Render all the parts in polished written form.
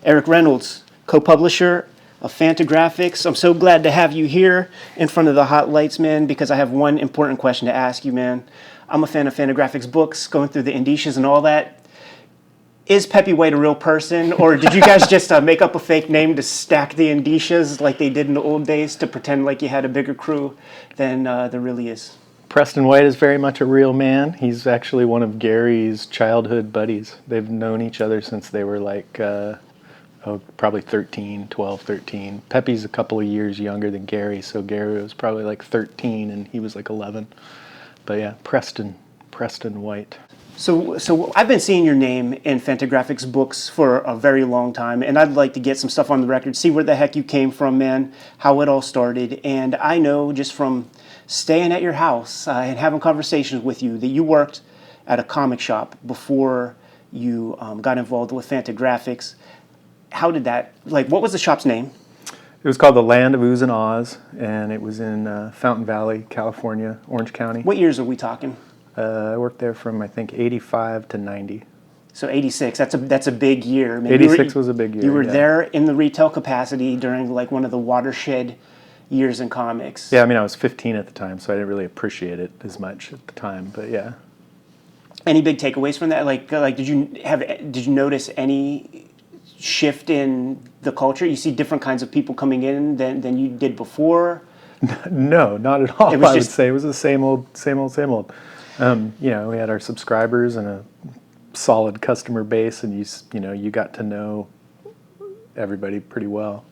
Eric Reynolds, co-publisher of Fantagraphics. I'm so glad to have you here in front of the hot lights, man, because I have one important question to ask you, man. I'm a fan of Fantagraphics books, going through the indicias and all that. Is Peppy White a real person, or did you guys just make up a fake name to stack the indicias like they did in the old days to pretend like you had a bigger crew than there really is? Preston White is very much a real man. He's actually one of Gary's childhood buddies. They've known each other since they were like, probably 12, 13. Peppy's a couple of years younger than Gary, so Gary was probably like 13 and he was like 11. But yeah, Preston White. So I've been seeing your name in Fantagraphics books for a very long time, and I'd like to get some stuff on the record, see where the heck you came from, man, how it all started. And I know just from staying at your house and having conversations with you that you worked at a comic shop before you got involved with Fantagraphics. How did that, what was the shop's name? It was called the Land of Ooze and Ahs, and it was in Fountain Valley, California, Orange County. What years are we talking? I worked there from, I think, 85 to 90. So 86, that's a big year. Maybe 86 was a big year. You were there in the retail capacity during one of the watershed years in comics. Yeah, I mean, I was 15 at the time, so I didn't really appreciate it as much at the time, but yeah. Any big takeaways from that? Did you notice any shift in the culture? You see different kinds of people coming in than you did before? No, not at all. I would say it was the same old. We had our subscribers and a solid customer base, and you got to know everybody pretty well.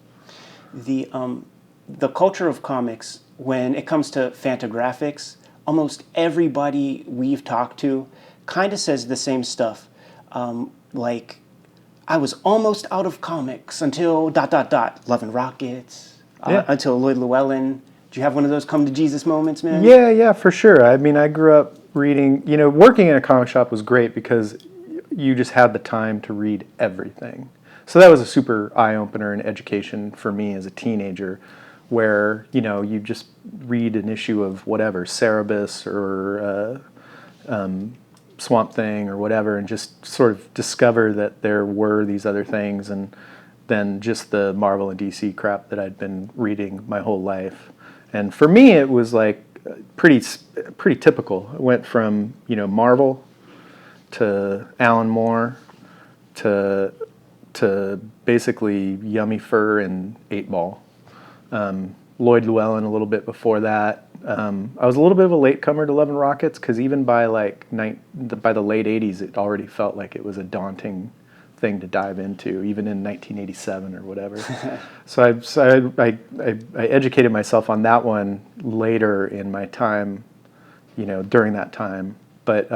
The culture of comics, when it comes to Fantagraphics, almost everybody we've talked to kind of says the same stuff. I was almost out of comics until ... Love and Rockets, until Lloyd Llewellyn. Do you have one of those come to Jesus moments, man? Yeah, for sure. I mean, I grew up reading, working in a comic shop was great because you just had the time to read everything. So that was a super eye-opener and education for me as a teenager, where, you just read an issue of whatever, Cerebus or Swamp Thing or whatever, and just sort of discover that there were these other things, and then just the Marvel and DC crap that I'd been reading my whole life. And for me, it was pretty typical. It went from Marvel to Alan Moore to basically Yummy Fur and 8-Ball. Lloyd Llewellyn a little bit before that. I was a little bit of a latecomer to Love and Rockets because even by the late 80s, it already felt like it was a daunting thing to dive into, even in 1987 or whatever. So I educated myself on that one later in my time, during that time. But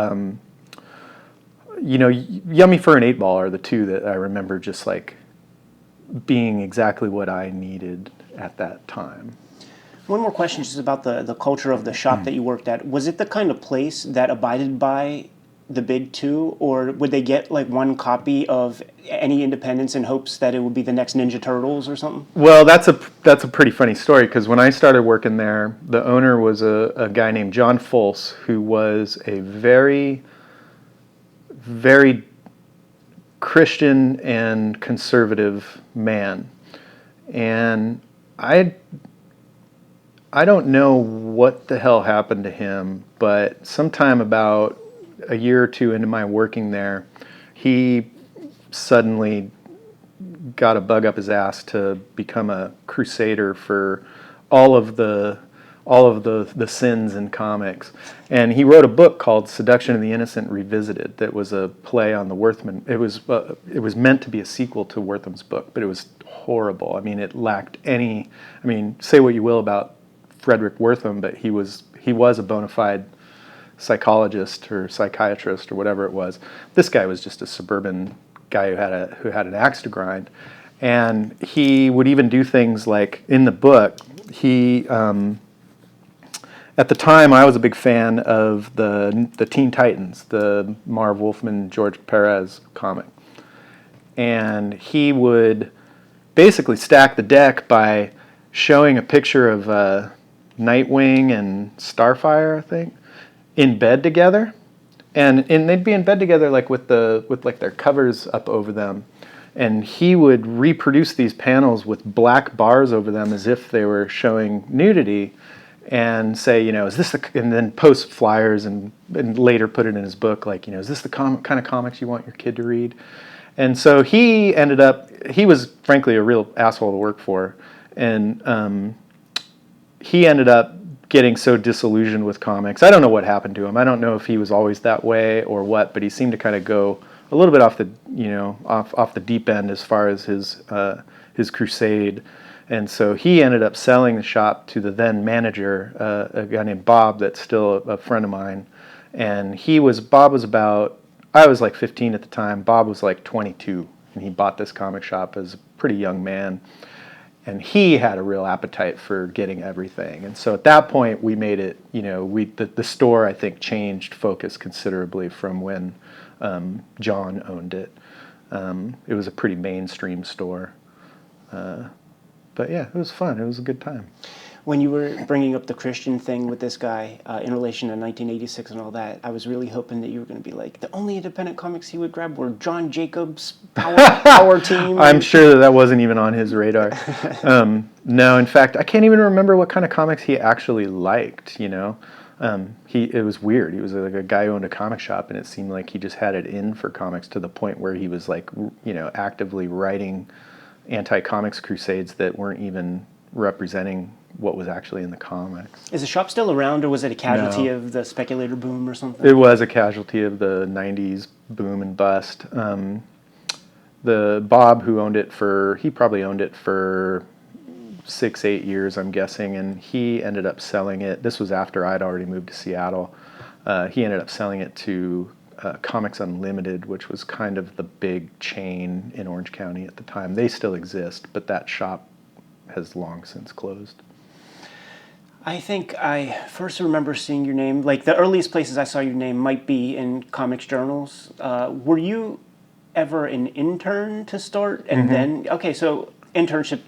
Yummy Fur and 8-Ball are the two that I remember just being exactly what I needed at that time. One more question just about the culture of the shop that you worked at. Was it the kind of place that abided by the big two, or would they get one copy of any independents in hopes that it would be the next Ninja Turtles or something? Well, that's a pretty funny story, because when I started working there, the owner was a guy named John Folse, who was a very, very Christian and conservative man. And I don't know what the hell happened to him, but sometime about a year or two into my working there, he suddenly got a bug up his ass to become a crusader for all of the sins in comics. And he wrote a book called Seduction of the Innocent Revisited that was a play on the Wortham. It was meant to be a sequel to Wortham's book, but it was horrible. I mean, it lacked any. I mean, say what you will about Frederick Wortham, but he was a bona fide psychologist or psychiatrist or whatever it was. This guy was just a suburban guy who had an axe to grind, and he would even do things like in the book. He at the time I was a big fan of the Teen Titans, the Marv Wolfman, George Perez comic, and he would basically stack the deck by showing a picture of Nightwing and Starfire, I think, in bed together, and they'd be in bed together with their covers up over them, And he would reproduce these panels with black bars over them as if they were showing nudity, and say, is this and then post flyers and later put it in his book, like, is this the kind of comics you want your kid to read? And so he was frankly a real asshole to work for. And he ended up getting so disillusioned with comics. I don't know what happened to him. I don't know if he was always that way or what, but he seemed to kind of go a little bit off the, off the deep end as far as his crusade. And so he ended up selling the shop to the then manager, a guy named Bob that's still a friend of mine. And Bob was about, I was like 15 at the time, Bob was like 22, and he bought this comic shop as a pretty young man. And he had a real appetite for getting everything. And so at that point, we made it, the store, I think, changed focus considerably from when John owned it. It was a pretty mainstream store. But yeah, it was fun. It was a good time. When you were bringing up the Christian thing with this guy in relation to 1986 and all that, I was really hoping that you were going to be like, the only independent comics he would grab were John Jacobs' Power Team. I'm sure that wasn't even on his radar. No, in fact, I can't even remember what kind of comics he actually liked, It was weird. He was like a guy who owned a comic shop, and it seemed like he just had it in for comics to the point where he was like, actively writing anti-comics crusades that weren't even representing what was actually in the comics. Is the shop still around, or was it a casualty of the speculator boom or something? It was a casualty of the 90s boom and bust. The Bob who owned it he probably owned it for 6-8 years, I'm guessing, and he ended up selling it. This was after I'd already moved to Seattle. He ended up selling it to Comics Unlimited, which was kind of the big chain in Orange County at the time. They still exist, but that shop has long since closed. I think I first remember seeing your name, like the earliest places I saw your name might be in comics journals. Were you ever an intern to start? And then, okay, so internship,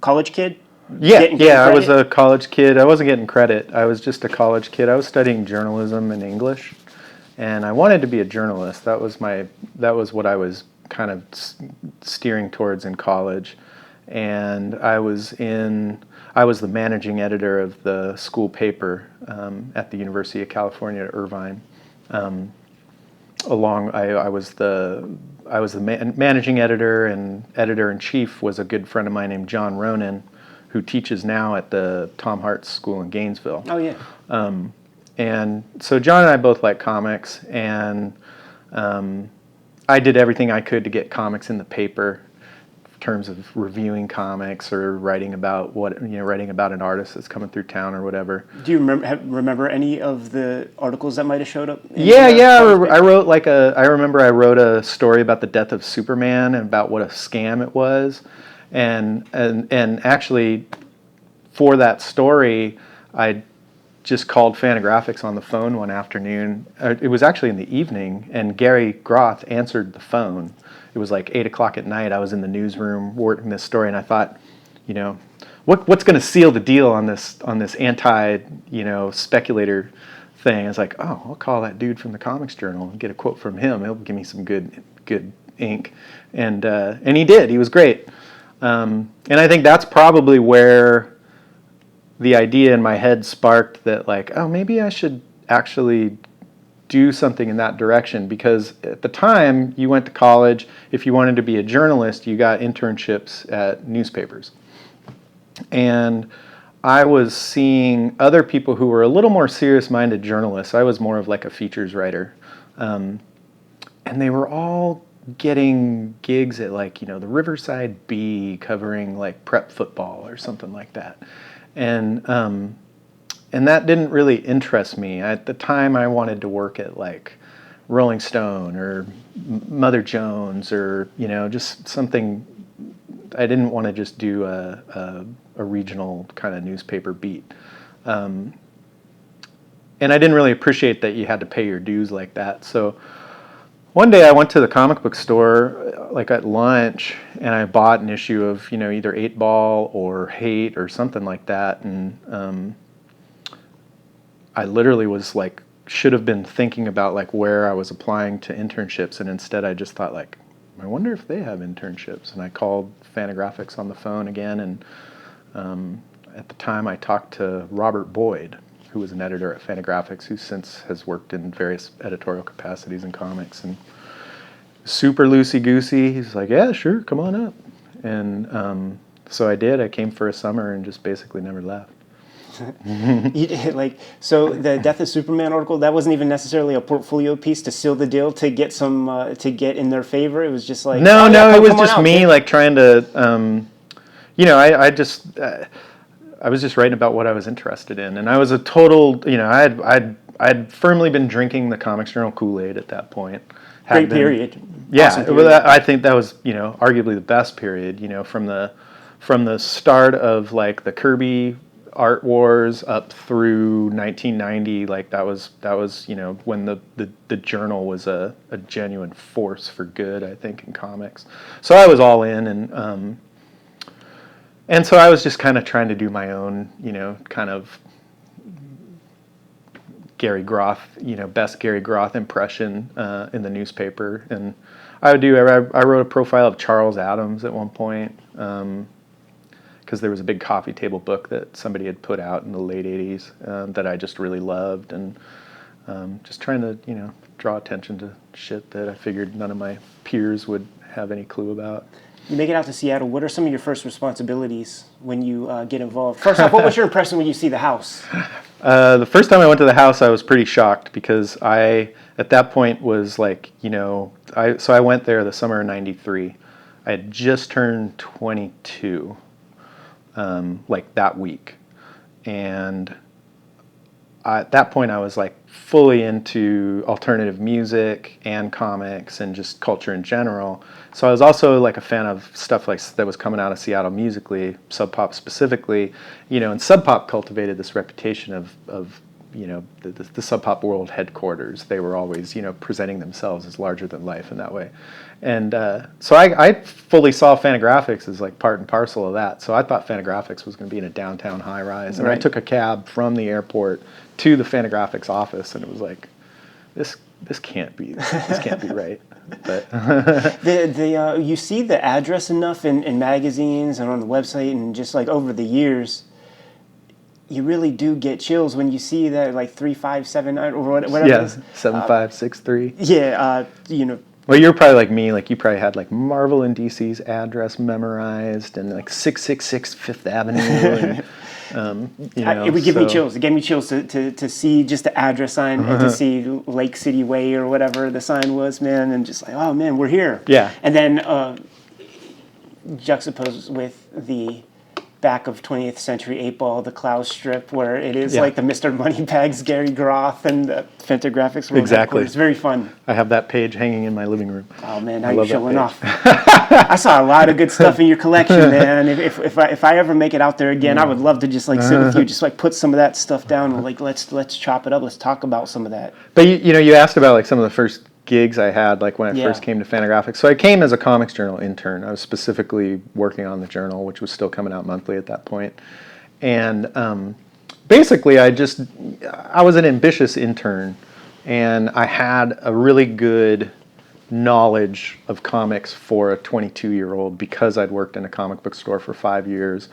college kid? Yeah, I was a college kid. I wasn't getting credit. I was just a college kid. I was studying journalism and English, and I wanted to be a journalist. That was what I was kind of steering towards in college. And I was the managing editor of the school paper at the University of California at Irvine. I was the managing editor, and editor-in-chief was a good friend of mine named John Ronan, who teaches now at the Tom Hart's School in Gainesville. Oh, yeah. And so John and I both like comics, and I did everything I could to get comics in the paper in terms of reviewing comics or writing about an artist that's coming through town or whatever. Do you remember any of the articles that might have showed up? I remember I wrote a story about the death of Superman and about what a scam it was. And actually, for that story, I just called Fantagraphics on the phone one afternoon. It was actually in the evening, and Gary Groth answered the phone. It was like 8 o'clock at night. I was in the newsroom working this story, and I thought, what's going to seal the deal on this anti, speculator thing? I was like, I'll call that dude from the Comics Journal and get a quote from him. He'll give me some good ink, and he did. He was great. And I think that's probably where the idea in my head sparked that, like, maybe I should actually do something in that direction, because at the time you went to college, if you wanted to be a journalist, you got internships at newspapers. And I was seeing other people who were a little more serious-minded journalists. I was more of like a features writer. And they were all getting gigs at, like, the Riverside Bee covering like prep football or something like that. And that didn't really interest me. At the time, I wanted to work at like Rolling Stone or Mother Jones, or just something. I didn't want to just do a regional kind of newspaper beat. And I didn't really appreciate that you had to pay your dues like that. So one day I went to the comic book store, like at lunch, and I bought an issue of, either 8 Ball or Hate or something like that. And I literally was should have been thinking about like where I was applying to internships, and instead I just thought, like, I wonder if they have internships. And I called Fantagraphics on the phone again, and at the time I talked to Robert Boyd, who was an editor at Fantagraphics, who since has worked in various editorial capacities in comics, and super loosey-goosey. He's like, yeah, sure, come on up. And so I did. I came for a summer and just basically never left. You did, like, so the Death of Superman article, that wasn't even necessarily a portfolio piece to seal the deal, to get some to get in their favor. It was just like, no, oh, yeah, it was come on just out, me dude. like trying to, I just I was just writing about what I was interested in, and I was a total, I'd firmly been drinking the Comics Journal Kool-Aid at that point. Great period. Yeah, Awesome period. I think that was, arguably the best period, from the start of like the Kirby Art Wars up through 1990. Like that was when the journal was a genuine force for good, I think, in comics. So I was all in, and so I was just kind of trying to do my own, kind of Gary Groth, best Gary Groth impression in the newspaper. And I wrote a profile of Charles Addams at one point, because there was a big coffee table book that somebody had put out in the late 80s that I just really loved, and just trying to, draw attention to shit that I figured none of my peers would have any clue about. You make it out to Seattle. What are some of your first responsibilities when you get involved? First off, what was your impression when you see the house? The first time I went to the house, I was pretty shocked, because I, at that point, was like, I went there the summer of '93. I had just turned 22, like that week. And at that point, I was like fully into alternative music and comics and just culture in general. So I was also like a fan of stuff like that was coming out of Seattle musically, Sub Pop specifically, and Sub Pop cultivated this reputation of the Sub Pop world headquarters. They were always, presenting themselves as larger than life in that way. And so I fully saw Fantagraphics as like part and parcel of that. So I thought Fantagraphics was going to be in a downtown high rise. And I took a cab from the airport to the Fantagraphics office, and it was like, this can't be right. But you see the address enough in magazines and on the website, and just like over the years, you really do get chills when you see that, like 3579 or whatever it is. 7563. Yeah, Well, you're probably like me. Like you probably had like Marvel and DC's address memorized, and like 666 Fifth Avenue. And, it would give me chills. It gave me chills to see just the address sign and to see Lake City Way or whatever the sign was, man, and just like, oh man, we're here. Yeah. And then juxtaposed with the back of 20th Century 8-Ball, the Klaus strip, where it is like the Mr. Moneybags, Gary Groth, and the Fantagraphics world. Exactly. It's very fun. I have that page hanging in my living room. Oh man, now you're showing off. page. I saw a lot of good stuff in your collection, man. If I ever make it out there again, I would love to just like sit with you, just like put some of that stuff down, and like let's chop it up. Let's talk about some of that. But you asked about like some of the first gigs I had, like when I first came to Fantagraphics. So I came as a Comics Journal intern. I was specifically working on the journal, which was still coming out monthly at that point. And basically, I was an ambitious intern, and I had a really good knowledge of comics for a 22-year-old because I'd worked in a comic book store for 5 years.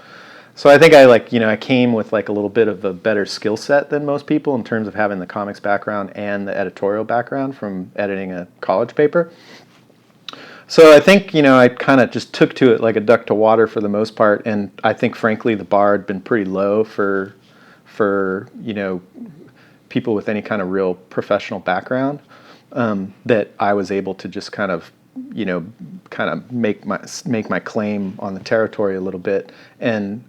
So I think I came with like a little bit of a better skill set than most people in terms of having the comics background and the editorial background from editing a college paper. So I think, I kind of just took to it like a duck to water for the most part, and I think frankly the bar had been pretty low for people with any kind of real professional background, that I was able to just kind of make my claim on the territory a little bit. And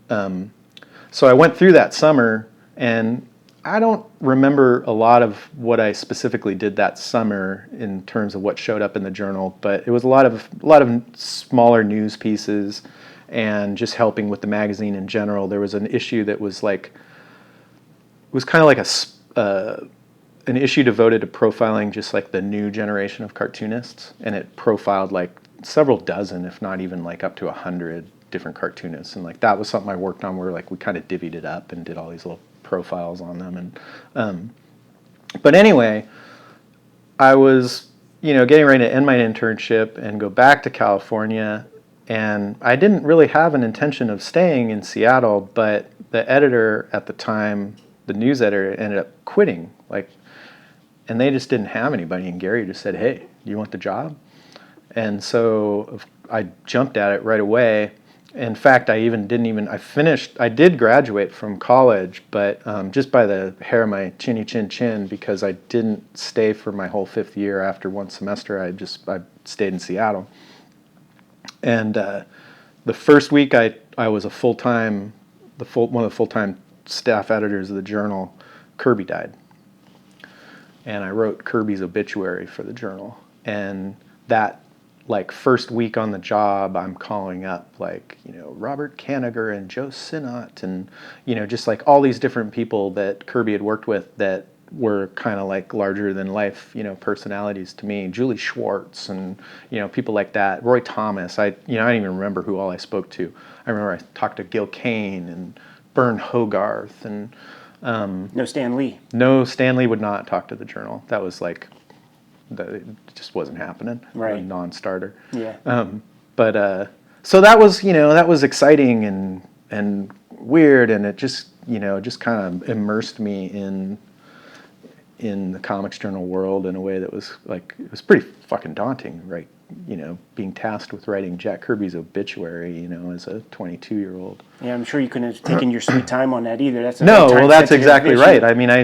so I went through that summer, and I don't remember a lot of what I specifically did that summer in terms of what showed up in the journal, but it was a lot of smaller news pieces and just helping with the magazine in general. There was an issue that was like, it was kind of like an issue devoted to profiling just like the new generation of cartoonists, and it profiled like several dozen, if not even like up to 100 different cartoonists, and like that was something I worked on where like we kind of divvied it up and did all these little profiles on them. And but anyway, I was getting ready to end my internship and go back to California. And I didn't really have an intention of staying in Seattle, but the editor at the time, the news editor, ended up quitting. And they just didn't have anybody. And Gary just said, "Hey, do you want the job?" And so I jumped at it right away. In fact, I did graduate from college, but just by the hair of my chinny chin chin, because I didn't stay for my whole 5th year after one semester. I stayed in Seattle. And the first week I was one of the full-time staff editors of the journal. Kirby died. And I wrote Kirby's obituary for the journal. And that first week on the job, I'm calling up Robert Kanigher and Joe Sinnott and just all these different people that Kirby had worked with that were kind of larger than life personalities to me. Julie Schwartz and people like that. Roy Thomas. I don't even remember who all I spoke to. I remember I talked to Gil Kane and Bern Hogarth and no Stan Lee. No, Stan Lee would not talk to the journal. That was it just wasn't happening. Right. A non-starter. Yeah. So that was exciting and weird, and it just kind of immersed me in the comics journal world in a way that was it was pretty fucking daunting, right? Being tasked with writing Jack Kirby's obituary, as a 22-year-ld. Yeah, I'm sure you couldn't have taken your sweet time on that either. That's that's exactly right. I mean, I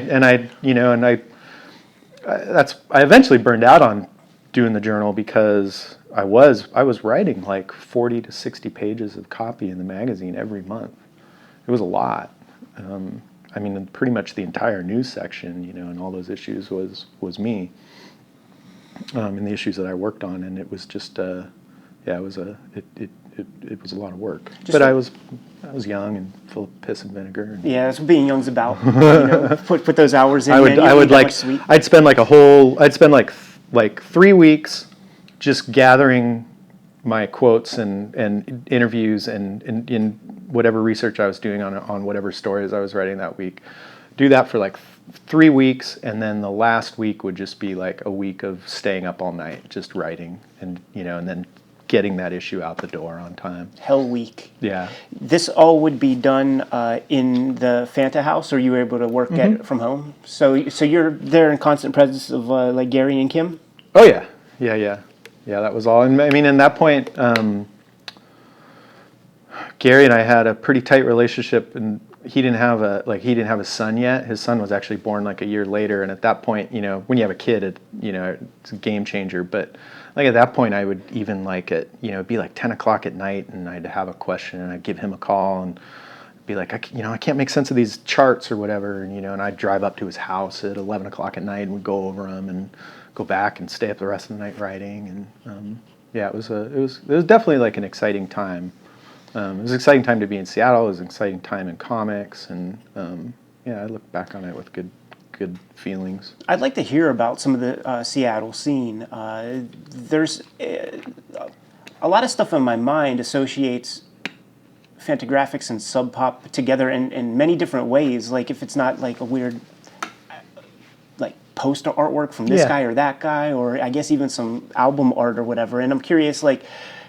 eventually burned out on doing the journal because I was writing 40 to 60 pages of copy in the magazine every month. It was a lot. Pretty much the entire news section, and all those issues was me. In the issues that I worked on, and it was just, it was a lot of work. But I was young and full of piss and vinegar. Yeah, that's what being young's about. Put those hours in. I'd spend like 3 weeks just gathering my quotes and interviews and in whatever research I was doing on whatever stories I was writing that week. Do that for 3 weeks, and then the last week would just be a week of staying up all night just writing and then getting that issue out the door on time. Hell week. Yeah. This all would be done in the Fanta house, or you were able to work from home? So you're there in constant presence of Gary and Kim? Oh yeah. Yeah, that was all. And in that point, Gary and I had a pretty tight relationship, and he didn't have a son yet. His son was actually born a year later, and at that point, when you have a kid, it's a game changer. But at that point, I would even it'd be 10 o'clock at night, and I'd have a question, and I'd give him a call, and be I can't make sense of these charts or whatever, and I'd drive up to his house at 11 o'clock at night, and we'd go over them, and go back and stay up the rest of the night writing, and it was definitely an exciting time. It was an exciting time to be in Seattle. It was an exciting time in comics, and I look back on it with good feelings. I'd like to hear about some of the Seattle scene. There's a lot of stuff in my mind associates Fantagraphics and Sub Pop together in many different ways. If it's not a weird poster artwork from this guy or that guy, or I guess even some album art or whatever. And I'm curious,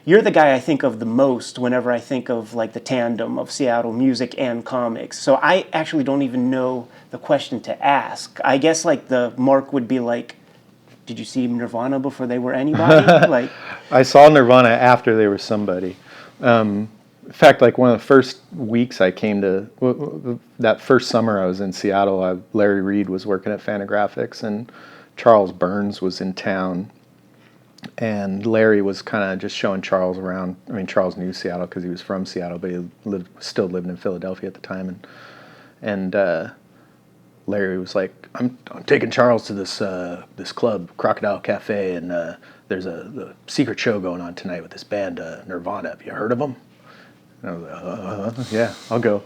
you're the guy I think of the most whenever I think of the tandem of Seattle music and comics. So I actually don't even know the question to ask. I guess the mark would be did you see Nirvana before they were anybody? I saw Nirvana after they were somebody. In fact, one of the first weeks I came to, that first summer I was in Seattle, Larry Reed was working at Fantagraphics, and Charles Burns was in town. And Larry was kind of just showing Charles around. Charles knew Seattle because he was from Seattle, but he still lived in Philadelphia at the time. And Larry was like, "I'm taking Charles to this club, Crocodile Cafe, and there's the secret show going on tonight with this band, Nirvana. Have you heard of them?" And I was like, "Yeah, I'll go."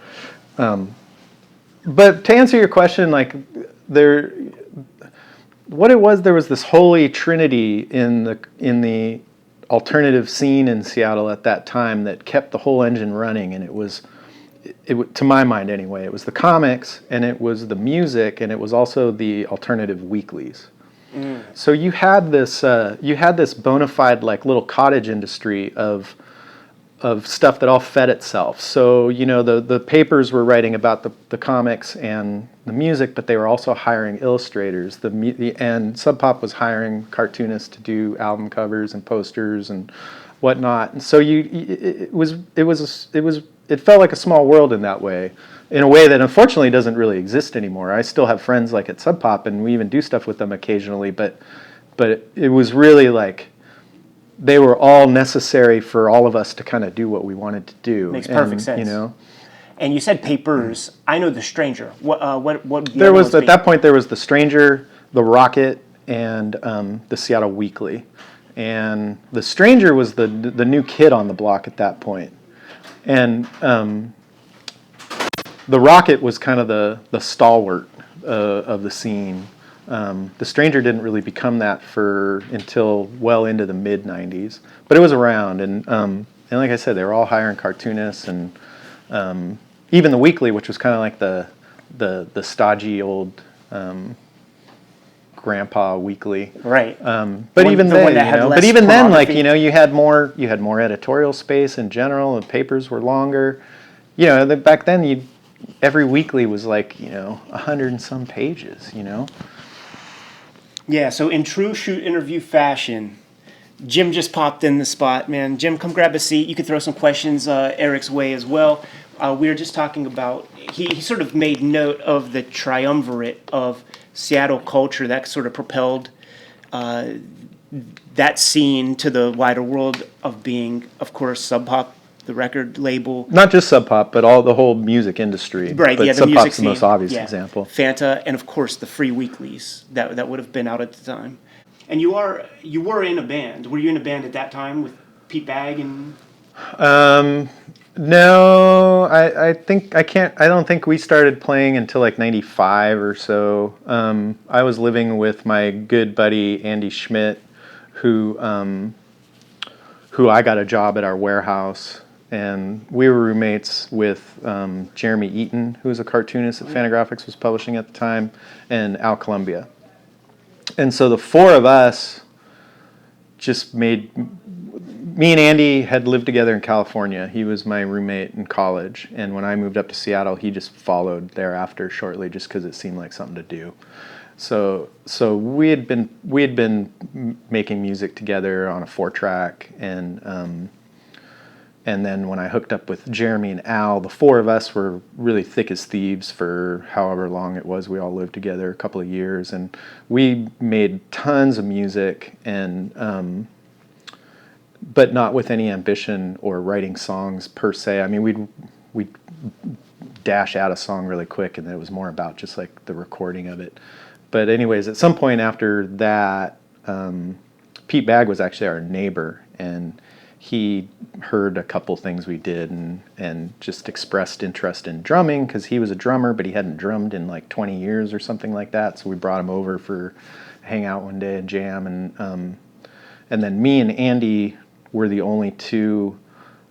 But to answer your question, there was this holy trinity in the alternative scene in Seattle at that time that kept the whole engine running, and it was to my mind anyway, it was the comics, and it was the music, and it was also the alternative weeklies. So you had this bona fide like little cottage industry of stuff that all fed itself. So, you know, the papers were writing about the comics and the music, but they were also hiring illustrators. And Sub Pop was hiring cartoonists to do album covers and posters and whatnot. And so it felt like a small world in that way, in a way that unfortunately doesn't really exist anymore. I still have friends like at Sub Pop, and we even do stuff with them occasionally, but it was really like, they were all necessary for all of us to kind of do what we wanted to do. Makes perfect sense. You know, And you said papers. I know The Stranger. What there was at that point there was The Stranger, The Rocket, and the Seattle Weekly, and The Stranger was the new kid on the block at that point, and The Rocket was kind of the stalwart of the scene. The Stranger didn't really become that until well into the mid '90s, but it was around, and like I said, they were all hiring cartoonists, and even the Weekly, which was kind of like the stodgy old grandpa weekly, right? But even then, like, you know, you had more editorial space in general. The papers were longer. You know, back then every weekly was like, you know, 100 and some pages. You know. Yeah, so in true shoot interview fashion, Jim just popped in the spot, man. Jim, come grab a seat. You can throw some questions Eric's way as well. We were just talking about, he sort of made note of the triumvirate of Seattle culture that sort of propelled that scene to the wider world of being, of course, Sub Pop, the record label. Not just Sub Pop, but the whole music industry. Right, but yeah, the Sub music Pop's scene. the most obvious Yeah. example. Fanta, and of course the free weeklies that would have been out at the time. And you were in a band. Were you in a band at that time with Pete Bagg and? No, I don't think we started playing until like 95 or so. I was living with my good buddy Andy Schmidt, who I got a job at our warehouse, and we were roommates with Jeremy Eaton, who was a cartoonist that Fantagraphics was publishing at the time, and Al Columbia. And so the four of us just me and Andy had lived together in California. He was my roommate in college, and when I moved up to Seattle, he just followed thereafter shortly, just because it seemed like something to do. So we had been making music together on a 4-track, and then when I hooked up with Jeremy and Al, the four of us were really thick as thieves for however long it was. We all lived together a couple of years, and we made tons of music, and but not with any ambition or writing songs per se. I mean, we'd dash out a song really quick, and then it was more about just like the recording of it. But anyways, at some point after that, Pete Bagg was actually our neighbor, and he heard a couple things we did and just expressed interest in drumming, because he was a drummer, but he hadn't drummed in like 20 years or something like that. So we brought him over for hang out one day and jam, and then me and Andy were the only two,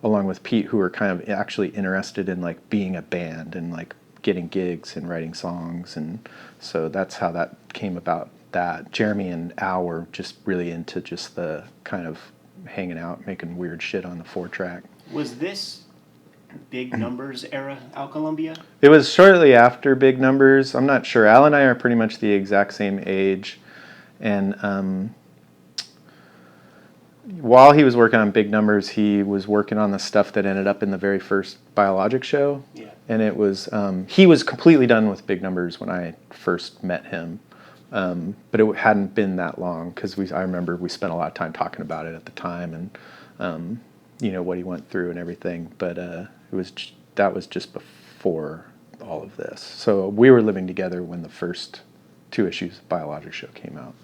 along with Pete, who were kind of actually interested in like being a band and like getting gigs and writing songs, and so that's how that came about. That Jeremy and Al were just really into just the kind of hanging out, making weird shit on the 4-track. Was this Big Numbers era, Al Columbia? It was shortly after Big Numbers. I'm not sure. Al and I are pretty much the exact same age, and while he was working on Big Numbers, he was working on the stuff that ended up in the very first Biologic show. Yeah. And it was he was completely done with Big Numbers when I first met him. But it hadn't been that long, because I remember we spent a lot of time talking about it at the time, and you know, what he went through and everything. But that was just before all of this. So we were living together when the first 2 issues of Biologic show came out.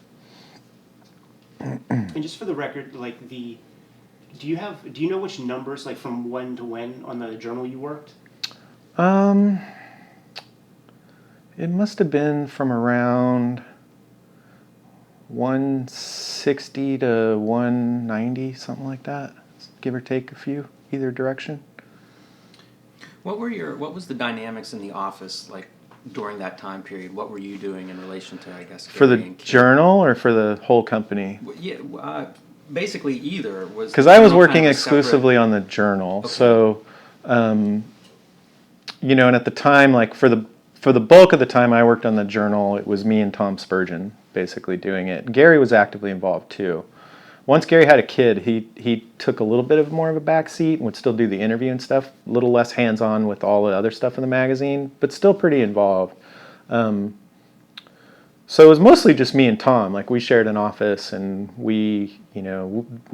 And just for the record, like do you know which numbers, like from when to when, on the journal you worked? It must have been from around 160 to 190, something like that, give or take a few, either direction. What was the dynamics in the office like during that time period? What were you doing in relation to, I guess, For Gary the and Kate? journal or for the whole company? Yeah, basically either. Was Because the I was journal kind working of a exclusively separate- on the journal, Okay. so you know, and at the time, like for the bulk of the time I worked on the journal, it was me and Tom Spurgeon basically doing it. Gary was actively involved too. Once Gary had a kid, he took a little bit of more of a back seat and would still do the interview and stuff, a little less hands-on with all the other stuff in the magazine, but still pretty involved. So it was mostly just me and Tom. Like, we shared an office, and we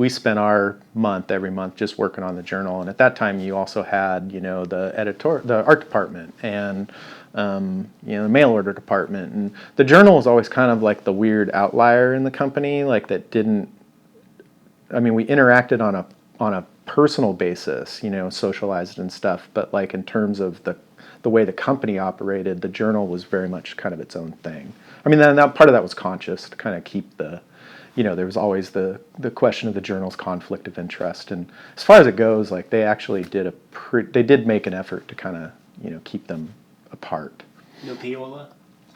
spent our month every month just working on the journal. And at that time, you also had, the art department, and the mail order department. And the journal was always kind of like the weird outlier in the company, like that didn't. I mean, we interacted on a personal basis, socialized and stuff. But like in terms of the way the company operated, the journal was very much kind of its own thing. I mean, that part of that was conscious to kind of keep the, there was always the question of the journal's conflict of interest. And as far as it goes, like they actually did make an effort to kind of, keep them apart. No payola?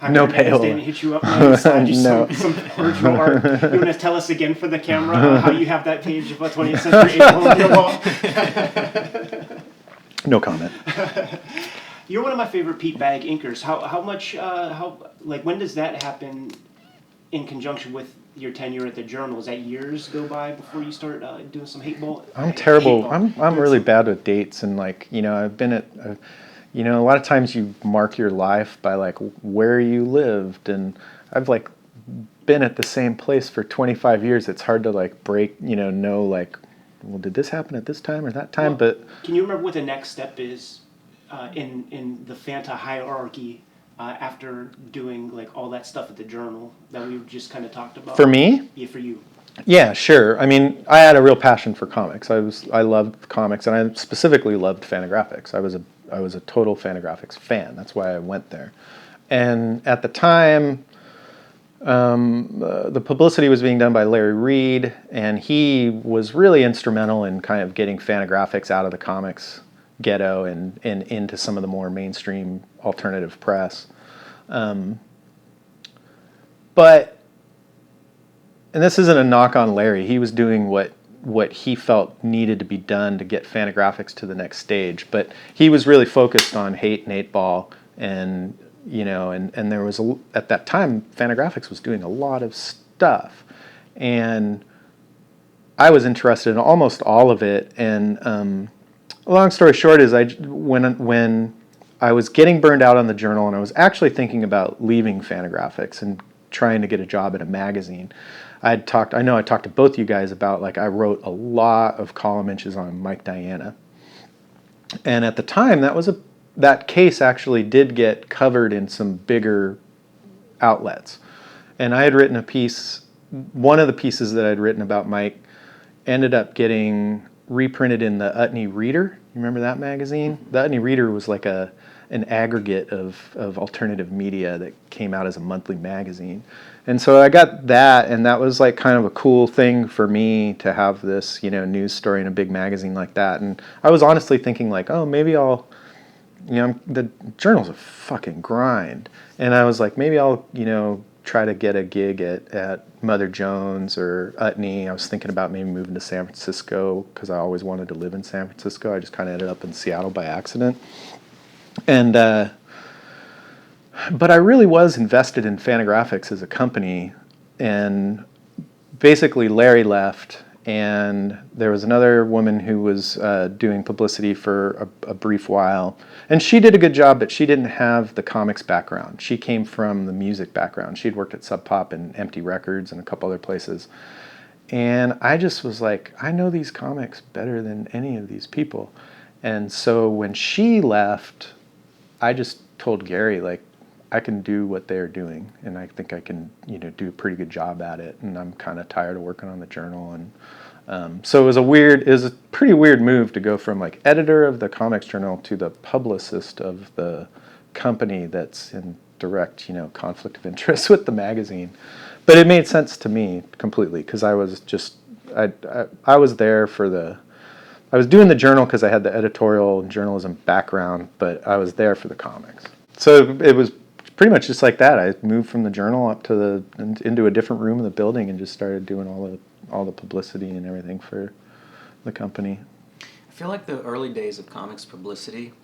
No They payola. didn't hit you up on the side, just No. some original art. You want to tell us again for the camera how you have that page of a 20th century April on your wall? No comment. You're one of my favorite Pete Bag inkers. When does that happen in conjunction with your tenure at the journal? Is that years go by before you start doing some hate ball? I'm terrible. Hate ball. I'm really bad with dates, and like, I've been at, a lot of times you mark your life by like where you lived, and I've like been at the same place for 25 years. It's hard to like break, know like, well, did this happen at this time or that time? Well, but can you remember what the next step is in the Fanta hierarchy after doing like all that stuff at the journal that we just kind of talked about? For me? Yeah, for you. Yeah, sure. I mean, I had a real passion for comics. I loved comics, and I specifically loved Fantagraphics. I was a total Fantagraphics fan. That's why I went there. And at the time, the publicity was being done by Larry Reed, and he was really instrumental in kind of getting Fantagraphics out of the comics ghetto and into some of the more mainstream alternative press. But, and this isn't a knock on Larry, he was doing what he felt needed to be done to get Fantagraphics to the next stage. But he was really focused on Hate and 8-Ball, and and there was at that time Fantagraphics was doing a lot of stuff, and I was interested in almost all of it. And long story short is when I was getting burned out on the journal, and I was actually thinking about leaving Fantagraphics and trying to get a job at a magazine. I know I talked to both you guys about, like, I wrote a lot of column inches on Mike Diana. And at the time, that case actually did get covered in some bigger outlets. And I had written a piece, one of the pieces that I'd written about Mike ended up getting reprinted in the Utney Reader. You remember that magazine? The Utney Reader was like an aggregate of alternative media that came out as a monthly magazine. And so I got that, and that was like kind of a cool thing for me to have this, news story in a big magazine like that. And I was honestly thinking like, oh, maybe I'll, the journal's a fucking grind. And I was like, maybe I'll, try to get a gig at Mother Jones or Utney. I was thinking about maybe moving to San Francisco because I always wanted to live in San Francisco. I just kind of ended up in Seattle by accident. And but I really was invested in Fantagraphics as a company, and basically Larry left, and there was another woman who was doing publicity for a brief while, and she did a good job, but she didn't have the comics background. She came from the music background. She'd worked at Sub Pop and Empty Records and a couple other places. And I just was like, I know these comics better than any of these people. And so when she left, I just told Gary, like, I can do what they're doing, and I think I can, do a pretty good job at it. And I'm kind of tired of working on the journal, and so it was a pretty weird move to go from like editor of the comics journal to the publicist of the company that's in direct, conflict of interest with the magazine. But it made sense to me completely because I was just I was there I was doing the journal because I had the editorial and journalism background, but I was there for the comics. So it was pretty much just like that. I moved from the journal up to into a different room in the building and just started doing all the publicity and everything for the company. I feel like the early days of comics publicity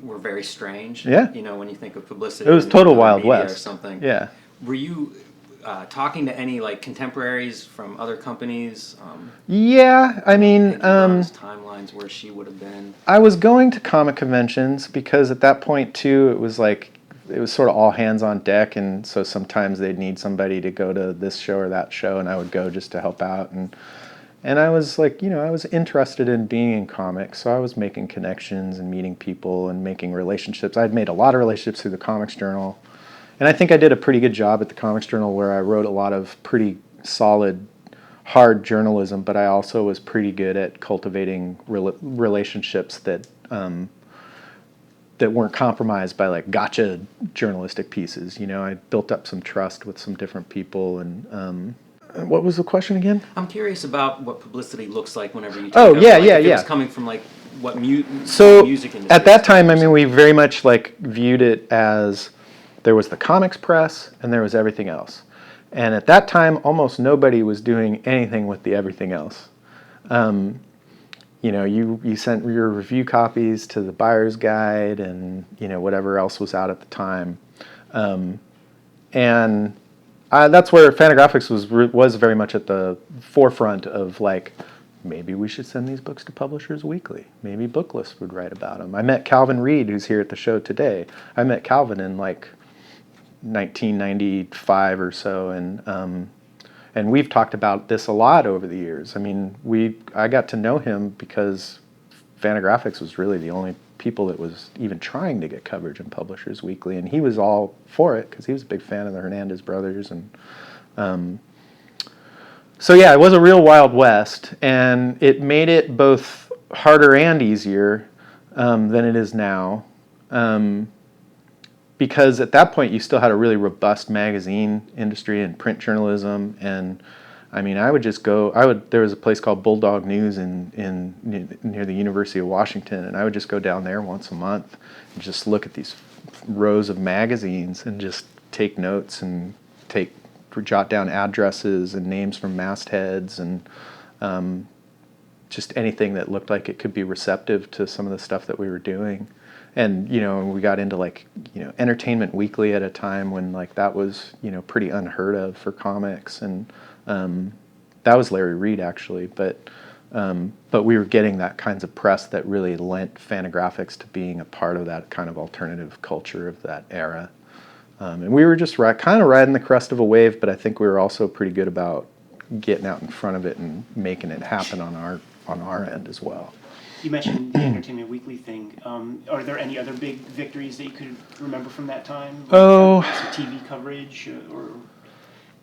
were very strange. Yeah. You know, when you think of publicity, It was in total other Wild media West or something. Yeah. Were you talking to any like contemporaries from other companies? Yeah, I mean, Peggy Bond's timelines where she would have been. I was going to comic conventions because at that point too, it was sort of all hands on deck, and so sometimes they'd need somebody to go to this show or that show, and I would go just to help out, and I was like, I was interested in being in comics, so I was making connections and meeting people and making relationships. I'd made a lot of relationships through the Comics Journal, and I think I did a pretty good job at the Comics Journal where I wrote a lot of pretty solid, hard journalism, but I also was pretty good at cultivating relationships that that weren't compromised by like gotcha journalistic pieces. I built up some trust with some different people. And what was the question again? I'm curious about what publicity looks like whenever you. Oh, yeah, like, yeah, if yeah. It was coming from like what So music industry. at that time, I mean, we very much like viewed it as there was the comics press and there was everything else. And at that time, almost nobody was doing anything with the everything else. You sent your review copies to the buyer's guide and whatever else was out at the time, and that's where Fantagraphics was very much at the forefront of like, maybe we should send these books to Publishers Weekly. Maybe Booklist would write about them. I met Calvin Reed, who's here at the show today. I met Calvin in like 1995 or so, and we've talked about this a lot over the years. I mean, I got to know him because Fantagraphics was really the only people that was even trying to get coverage in Publishers Weekly, and he was all for it because he was a big fan of the Hernandez brothers. And so yeah, it was a real Wild West, and it made it both harder and easier than it is now. Because at that point you still had a really robust magazine industry and print journalism, and I mean there was a place called Bulldog News near the University of Washington, and I would just go down there once a month and just look at these rows of magazines and just take notes and jot down addresses and names from mastheads and just anything that looked like it could be receptive to some of the stuff that we were doing. And we got into like Entertainment Weekly at a time when like that was pretty unheard of for comics, and that was Larry Reed actually, but we were getting that kinds of press that really lent Fantagraphics to being a part of that kind of alternative culture of that era, and we were just kind of riding the crest of a wave, but I think we were also pretty good about getting out in front of it and making it happen on our end as well. You mentioned the Entertainment Weekly thing. Are there any other big victories that you could remember from that time? Oh, some TV coverage or.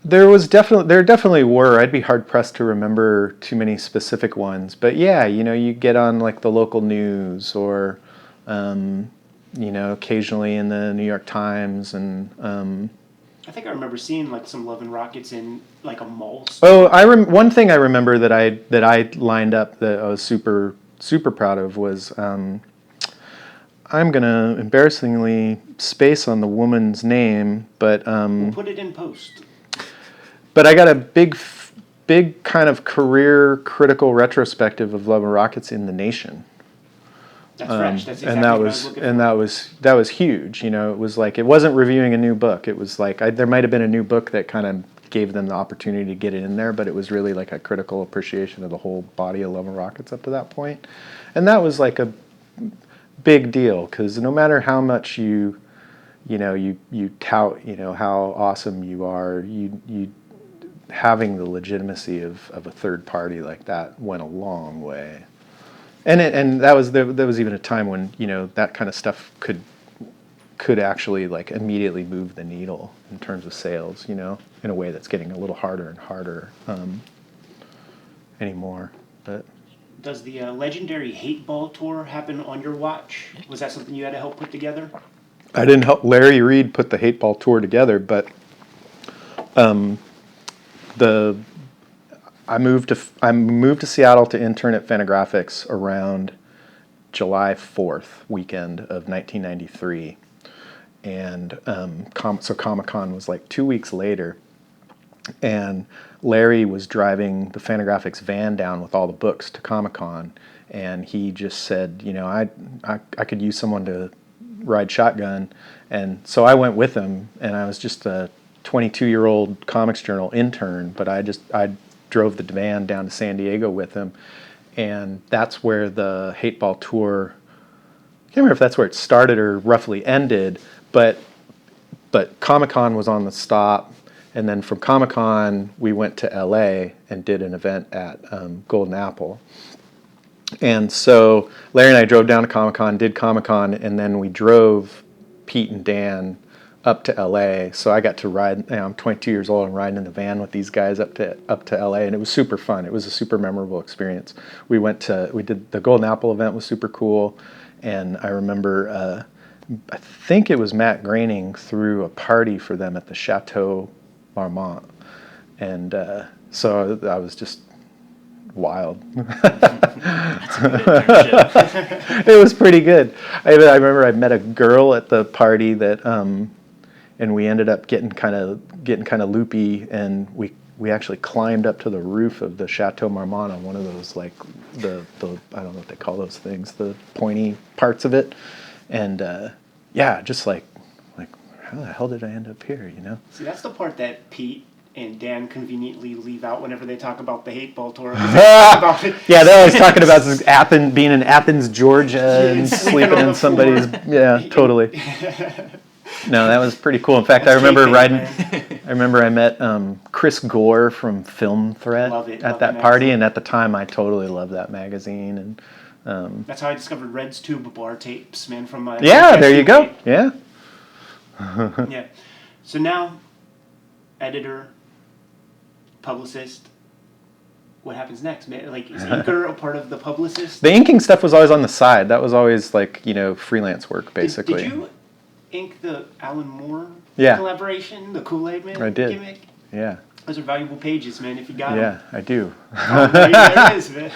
There definitely were. I'd be hard pressed to remember too many specific ones, but yeah, you get on like the local news or, occasionally in the New York Times and. I think I remember seeing like some Love and Rockets in like a mall. Oh, one thing I remember that I lined up that I was super proud of was I'm gonna embarrassingly space on the woman's name, but we'll put it in post. But I got a big kind of career critical retrospective of Love and Rockets in The Nation. That's fresh. That's exactly and what I was looking for. that was huge. It was like it wasn't reviewing a new book. It was like there might have been a new book that kind of gave them the opportunity to get it in there, but it was really like a critical appreciation of the whole body of Love and Rockets up to that point. And that was like a big deal because no matter how much you tout, how awesome you are, you having the legitimacy of a third party like that went a long way. And that was even a time when that kind of stuff could actually like immediately move the needle in terms of sales, in a way that's getting a little harder and harder anymore. But does the legendary Hate Ball tour happen on your watch? Was that something you had to help put together? I didn't help Larry Reed put the Hate Ball tour together, but I moved to Seattle to intern at Fantagraphics around July 4th weekend of 1993. and so Comic-Con was like 2 weeks later, and Larry was driving the Fantagraphics van down with all the books to Comic-Con, and he just said, I could use someone to ride shotgun, and so I went with him, and I was just a 22-year-old Comics Journal intern, but I drove the van down to San Diego with him, and that's where the Hateball tour, I can't remember if that's where it started or roughly ended, but Comic-Con was on the stop, and then from Comic-Con we went to LA and did an event at Golden Apple. And so Larry and I drove down to Comic-Con, did Comic-Con, and then we drove Pete and Dan up to LA. So I got to ride, I'm 22 years old and riding in the van with these guys up to LA, and it was super fun. It was a super memorable experience. We did the Golden Apple event, was super cool, and I remember I think it was Matt Groening threw a party for them at the Chateau Marmont, and so I was just wild. That's a good internship. It was pretty good. I remember I met a girl at the party that, and we ended up getting kind of loopy, and we actually climbed up to the roof of the Chateau Marmont on one of those, like the I don't know what they call those things, the pointy parts of it, and yeah, just like how the hell did I end up here? See, that's the part that Pete and Dan conveniently leave out whenever they talk about the Hateball tour. About it. Yeah, they're always talking about this being in Athens, Georgia, and sleeping in somebody's. Yeah, totally. No, that was pretty cool. In fact, I remember I met Chris Gore from Film Threat at that party, and at the time, I totally loved that magazine. And that's how I discovered Red's Tube bar tapes, man. From my there you go. Yeah. Yeah. So now, editor, publicist. What happens next, man? Like, is inker a part of the publicist? The inking stuff was always on the side. That was always like freelance work, basically. Did you ink the Alan Moore Yeah. collaboration, the Kool-Aid Man I did. gimmick? Yeah. Those are valuable pages, man, if you got them. Yeah, I do. Oh, there it is, man.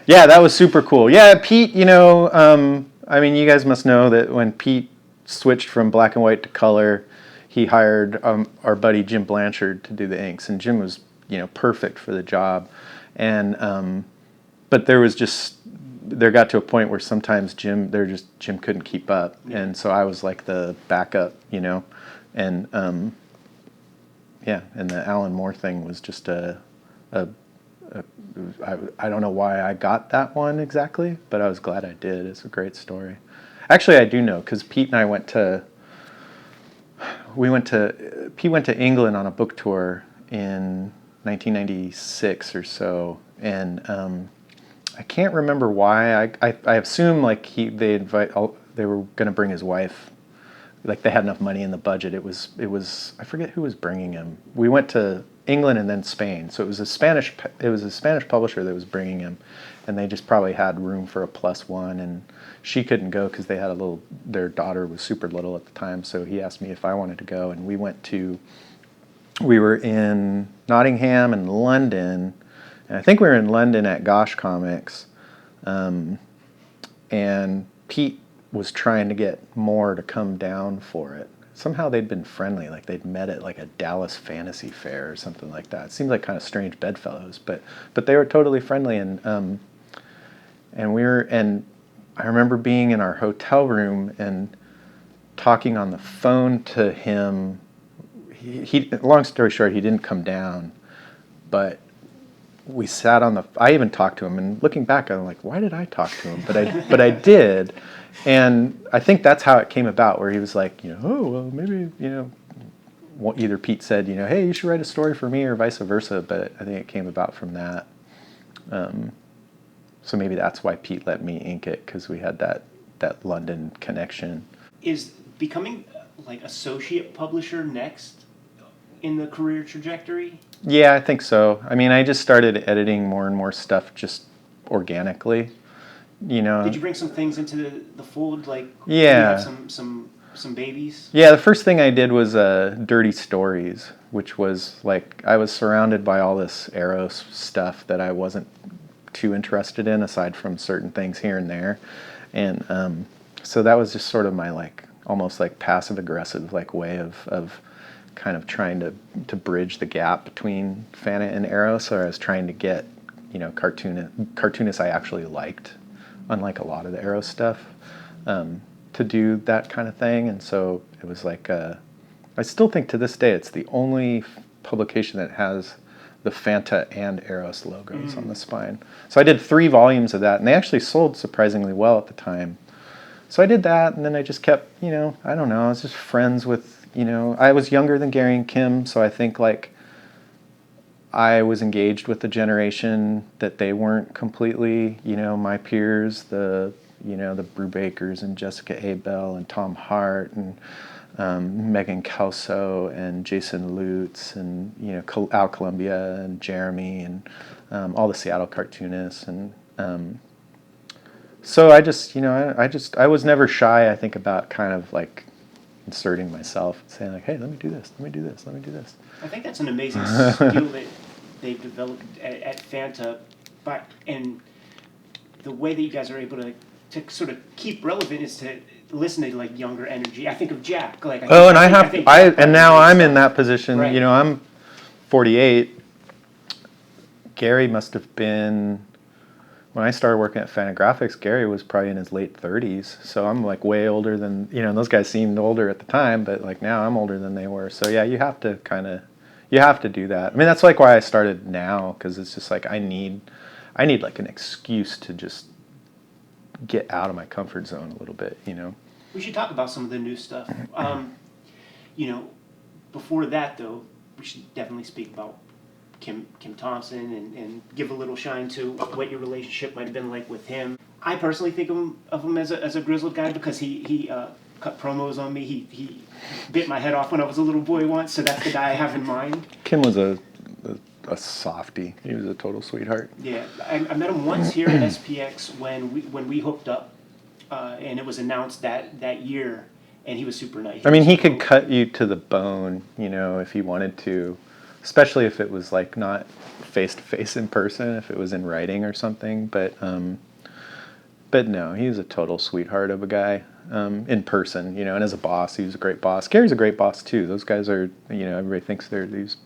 Yeah, that was super cool. Yeah, Pete, I mean, you guys must know that when Pete switched from black and white to color, he hired our buddy Jim Blanchard to do the inks, and Jim was, perfect for the job. And but there got to a point where sometimes Jim couldn't keep up, and so I was like the backup, and yeah, and the Alan Moore thing was just I don't know why I got that one exactly, but I was glad I did. It's a great story. Actually, I do know, because Pete and I Pete went to England on a book tour in 1996 or so, and I can't remember why. I assume like they were going to bring his wife. Like they had enough money in the budget. It was I forget who was bringing him. We went to England and then Spain, so it was a Spanish publisher that was bringing him, and they just probably had room for a +1, and she couldn't go because they had their daughter was super little at the time, so he asked me if I wanted to go, and we were in Nottingham and London, and I think we were in London at Gosh Comics, and Pete was trying to get Moore to come down for it. Somehow they'd been friendly, like they'd met at like a Dallas Fantasy Fair or something like that. It seemed like kind of strange bedfellows, but they were totally friendly, and I remember being in our hotel room and talking on the phone to him. He long story short, he didn't come down, but we sat I even talked to him, and looking back, I'm like, why did I talk to him? But I did. And I think that's how it came about, where he was like, oh, well, maybe, either Pete said, hey, you should write a story for me, or vice versa, but I think it came about from that. So maybe that's why Pete let me ink it, because we had that London connection. Is becoming like associate publisher next in the career trajectory? Yeah, I think so. I mean, I just started editing more and more stuff just organically. Did you bring some things into the fold? Like, yeah, you have some babies? Yeah, the first thing I did was Dirty Stories, which was like I was surrounded by all this Eros stuff that I wasn't too interested in, aside from certain things here and there, and so that was just sort of my like almost like passive aggressive like way of kind of trying to bridge the gap between Fanta and Eros. So I was trying to get, cartoonists I actually liked, unlike a lot of the Eros stuff, to do that kind of thing. And so it was like, I still think to this day it's the only publication that has the Fanta and Eros logos on the spine. So I did 3 volumes of that, and they actually sold surprisingly well at the time. So I did that, and then I just kept, I don't know, I was just friends with, I was younger than Gary and Kim, so I think like I was engaged with the generation that they weren't completely, my peers, the Brubakers and Jessica Abel and Tom Hart and Megan Kelso and Jason Lutz and Al Columbia and Jeremy and all the Seattle cartoonists, and so I just I was never shy, I think, about kind of like inserting myself and saying like, hey, let me do this, let me do this, let me do this. I think that's an amazing skill that they've developed at Fanta, and the way that you guys are able to sort of keep relevant is to listen to like younger energy. I think of Jack. Like, and now I'm in that position. Right. I'm 48. Gary must have been, when I started working at Fantagraphics, Gary was probably in his late 30s. So I'm like way older than, those guys seemed older at the time, but like now I'm older than they were. So yeah, you have to do that. I mean, that's like why I started now, because it's just like I need like an excuse to just get out of my comfort zone a little bit, We should talk about some of the new stuff. Before that though, we should definitely speak about Kim Thompson and give a little shine to what your relationship might have been like with him. I personally think of him as a grizzled guy because he cut promos on me. He bit my head off when I was a little boy once, so that's the guy I have in mind. Kim was a softie. He was a total sweetheart. Yeah, I met him once here at SPX when we hooked up, and it was announced that year, and he was super nice. I mean, he could cut you to the bone, if he wanted to, especially if it was like not face to face in person, if it was in writing or something. But no, he was a total sweetheart of a guy in person, and as a boss, he was a great boss. Gary's a great boss too. Those guys are, everybody thinks they're these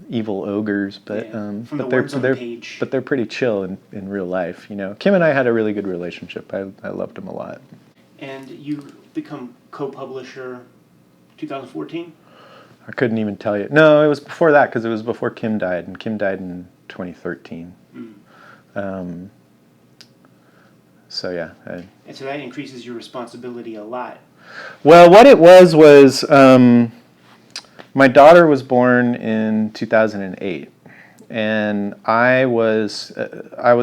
evil ogres, but they're pretty chill in real life. Kim and I had a really good relationship. I loved him a lot. And you become co-publisher 2014? I couldn't even tell you. No, it was before that, because it was before Kim died, and Kim died in 2013. So yeah. And so that increases your responsibility a lot. Well, what it was my daughter was born in 2008, and I was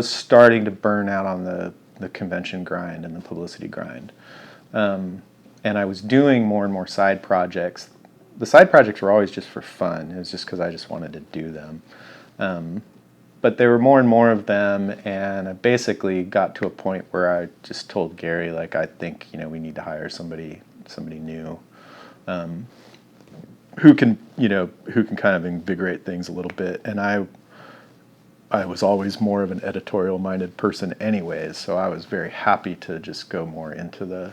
starting to burn out on the convention grind and the publicity grind, and I was doing more and more side projects. The side projects were always just for fun. It was just because I just wanted to do them, but there were more and more of them, and I basically got to a point where I just told Gary, like, I think we need to hire somebody new. Who can kind of invigorate things a little bit. And I was always more of an editorial-minded person anyways, so I was very happy to just go more into the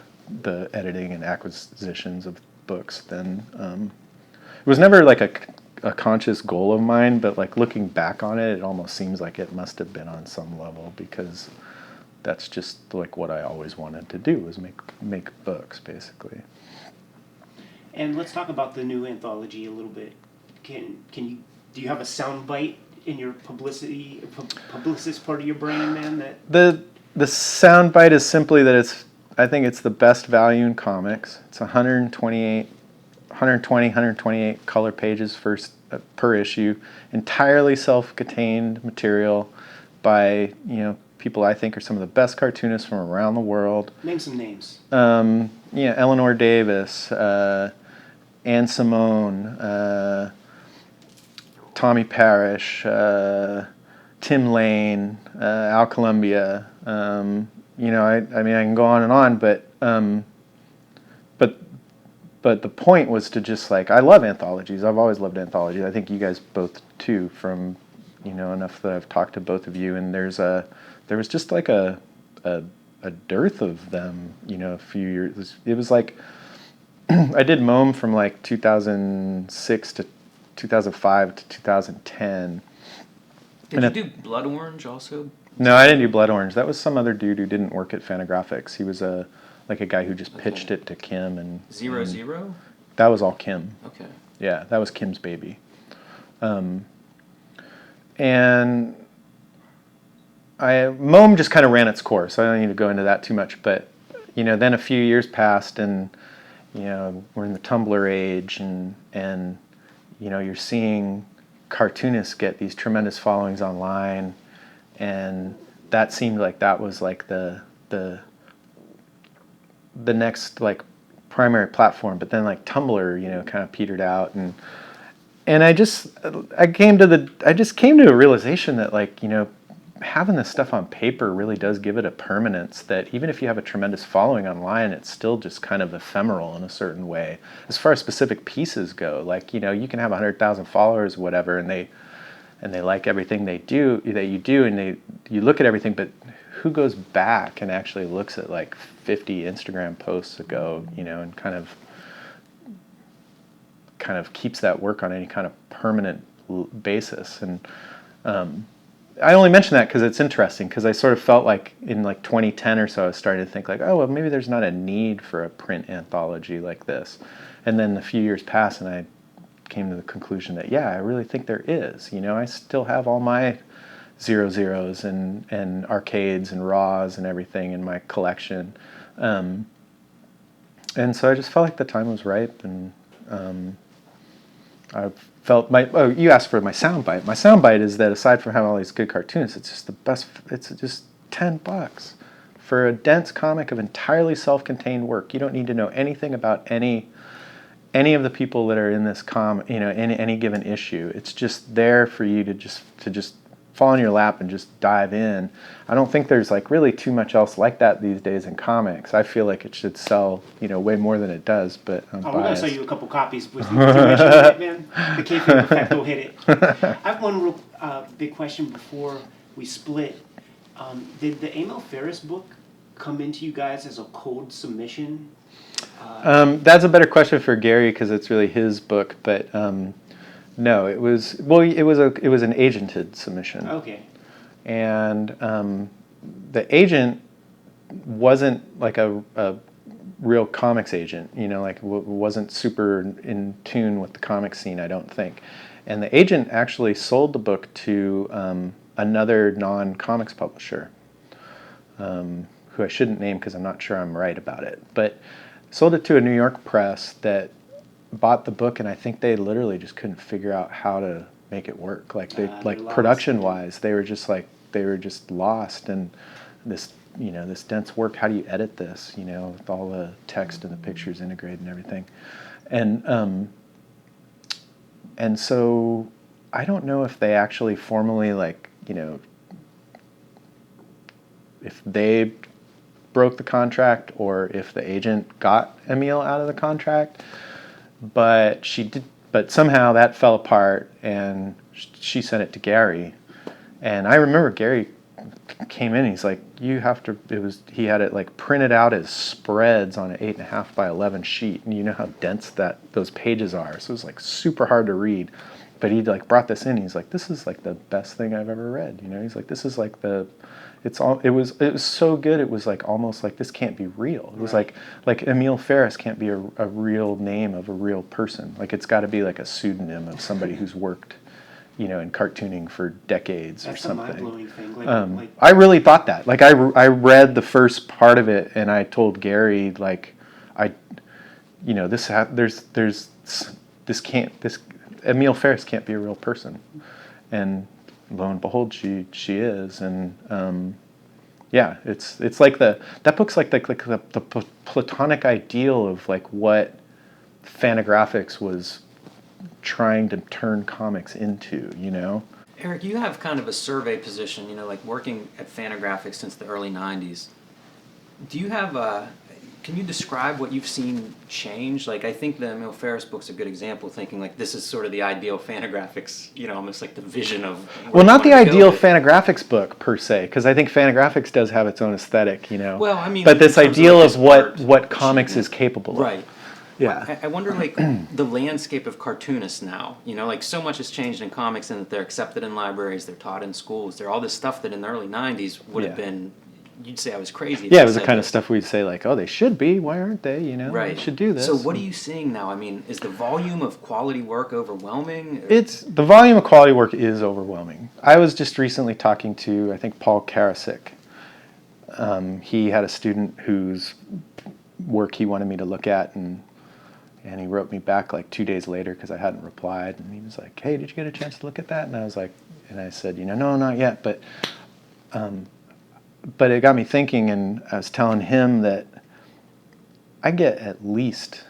editing and acquisitions of books than... it was never like a conscious goal of mine, but like looking back on it, it almost seems like it must have been on some level, because that's just like what I always wanted to do, was make books, basically. And let's talk about the new anthology a little bit. Do you have a sound bite in your publicist part of your brain, man? The sound bite is simply that I think it's the best value in comics. It's 128 color pages per issue, entirely self-contained material by people I think are some of the best cartoonists from around the world. Name some names. Eleanor Davis, Anne Simone, Tommy Parrish, Tim Lane, Al Columbia. I mean, I can go on and on, but the point was to just like, I love anthologies. I've always loved anthologies. I think you guys both too, from enough that I've talked to both of you. And there was just like a a dearth of them, a few years. It was like, I did MOM from like 2006 to 2005 to 2010. Did you do Blood Orange also? No, I didn't do Blood Orange. That was some other dude who didn't work at Fantagraphics. He was a guy who just pitched it to Kim and Zero? That was all Kim. Okay. Yeah, that was Kim's baby. And MOM just kind of ran its course. I don't need to go into that too much, but then a few years passed, and we're in the Tumblr age, and you're seeing cartoonists get these tremendous followings online, and that seemed like that was like the next like primary platform. But then like Tumblr kind of petered out, and I just came to a realization that like having this stuff on paper really does give it a permanence that even if you have a tremendous following online, it's still just kind of ephemeral in a certain way as far as specific pieces go. Like you can have 100,000 followers, whatever, and they like everything that you do, and you look at everything, but who goes back and actually looks at like 50 Instagram posts ago, and kind of keeps that work on any kind of permanent basis. And I only mention that because it's interesting, because I sort of felt like in like 2010 or so I was starting to think like, oh well, maybe there's not a need for a print anthology like this. And then a few years passed and I came to the conclusion that I really think there is. I still have all my 00s and arcades and raws and everything in my collection, and so I just felt like the time was ripe. And I felt you asked for my soundbite. My soundbite is that aside from having all these good cartoons, it's just the best. It's just $10 for a dense comic of entirely self-contained work. You don't need to know anything about any of the people that are in this in any given issue. It's just there for you to just fall in your lap and just dive in. I don't think there's like really too much else like that these days in comics. I feel like it should sell, way more than it does, but I'm we're going to biased. sell you a couple copies with you mentioning that, man. The Kayfabe effect will hit it. I have one real big question before we split. Did the Emil Ferris book come into you guys as a cold submission? That's a better question for Gary because it's really his book, but no, it was an agented submission. Okay. And the agent wasn't like a real comics agent, like wasn't super in tune with the comic scene, I don't think. And the agent actually sold the book to another non-comics publisher, who I shouldn't name because I'm not sure I'm right about it, but sold it to a New York press that bought the book, and I think they literally just couldn't figure out how to make it work. Like production-wise, they were just lost. And this this dense work. How do you edit this? With all the text and the pictures integrated and everything. And so I don't know if they actually formally if they broke the contract or if the agent got Emil out of the contract. But she did. But somehow that fell apart, and she sent it to Gary. And I remember Gary came in. He's like, "You have to." He had it like printed out as spreads on an 8.5 by 11 sheet, and you know how dense those pages are. So it was like super hard to read. But he like brought this in. He's like, "This is like the best thing I've ever read." He's like, "This is like the." It was so good. It was like almost like this can't be real. It was like Emil Ferris can't be a real name of a real person. Like it's got to be like a pseudonym of somebody who's worked, in cartooning for decades or something. That's a mind-blowing thing. I really thought that. Like I read the first part of it and I told Gary Emil Ferris can't be a real person, and lo and behold, she is. And it's like that book's like the platonic ideal of like what Fantagraphics was trying to turn comics into. Eric, you have kind of a survey position, like working at Fantagraphics since the early 90s. Do you have Can you describe what you've seen change? Like, I think the Emil Ferris book's a good example, thinking like this is sort of the ideal Fantagraphics, almost like the vision of. Well, not the ideal Fantagraphics book per se, because I think Fantagraphics does have its own aesthetic, Well, I mean, but this in terms ideal of, like, of his what art comics is achievement. capable of. Right. Yeah. I wonder, like, the landscape of cartoonists now. Like, so much has changed in comics, and that they're accepted in libraries, they're taught in schools. They're all this stuff that in the early '90s would have Yeah. been. You'd say I was crazy. if Yeah, I it was the said kind of this. stuff we'd say like, oh, they should be. Why aren't they? Right. They should do this. So what are you seeing now? I mean, is the volume of quality work overwhelming? It's the volume of quality work is overwhelming. I was just recently talking to, I think, Paul Karasik. He had a student whose work he wanted me to look at, and he wrote me back like 2 days later because I hadn't replied, and he was like, "Hey, did you get a chance to look at that?" And I was like, and I said, no, not yet, but it got me thinking, and I was telling him that I get at least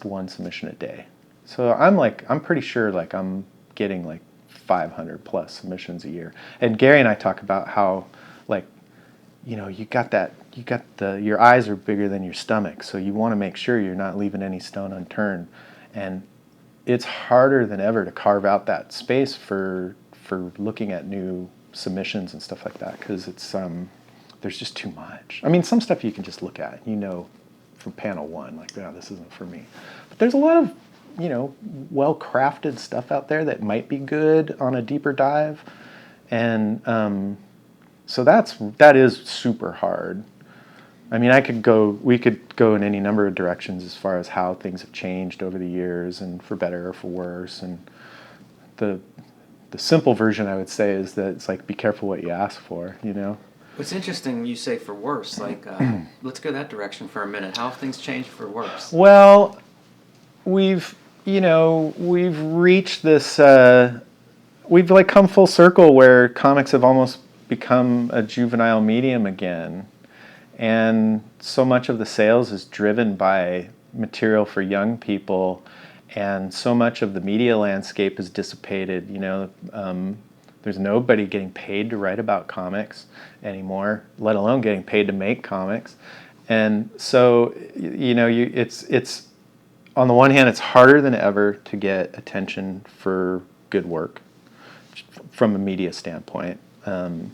one submission a day. So I'm pretty sure like I'm getting like 500 plus submissions a year. And Gary and I talk about how like, your eyes are bigger than your stomach, so you want to make sure you're not leaving any stone unturned. And it's harder than ever to carve out that space for looking at new submissions and stuff like that, because it's there's just too much. I mean, some stuff you can just look at, from panel one, like, no, this isn't for me. But there's a lot of, well-crafted stuff out there that might be good on a deeper dive, and so that is super hard. I mean, we could go in any number of directions as far as how things have changed over the years, and for better or for worse. And the simple version, I would say, is that it's like, be careful what you ask for, What's interesting, you say for worse. Like, let's go that direction for a minute. How have things changed for worse? Well, we've reached this, we've like come full circle where comics have almost become a juvenile medium again. And so much of the sales is driven by material for young people, and so much of the media landscape is dissipated. There's nobody getting paid to write about comics anymore, let alone getting paid to make comics. And so, it's on the one hand, it's harder than ever to get attention for good work from a media standpoint, and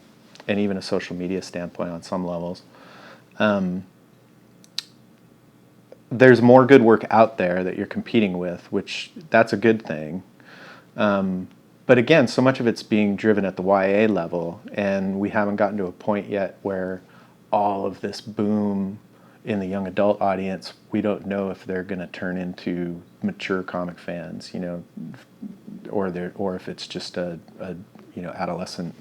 even a social media standpoint on some levels. There's more good work out there that you're competing with, which that's a good thing. But again, so much of it's being driven at the YA level, and we haven't gotten to a point yet where all of this boom in the young adult audience, we don't know if they're going to turn into mature comic fans, or if it's just a adolescent,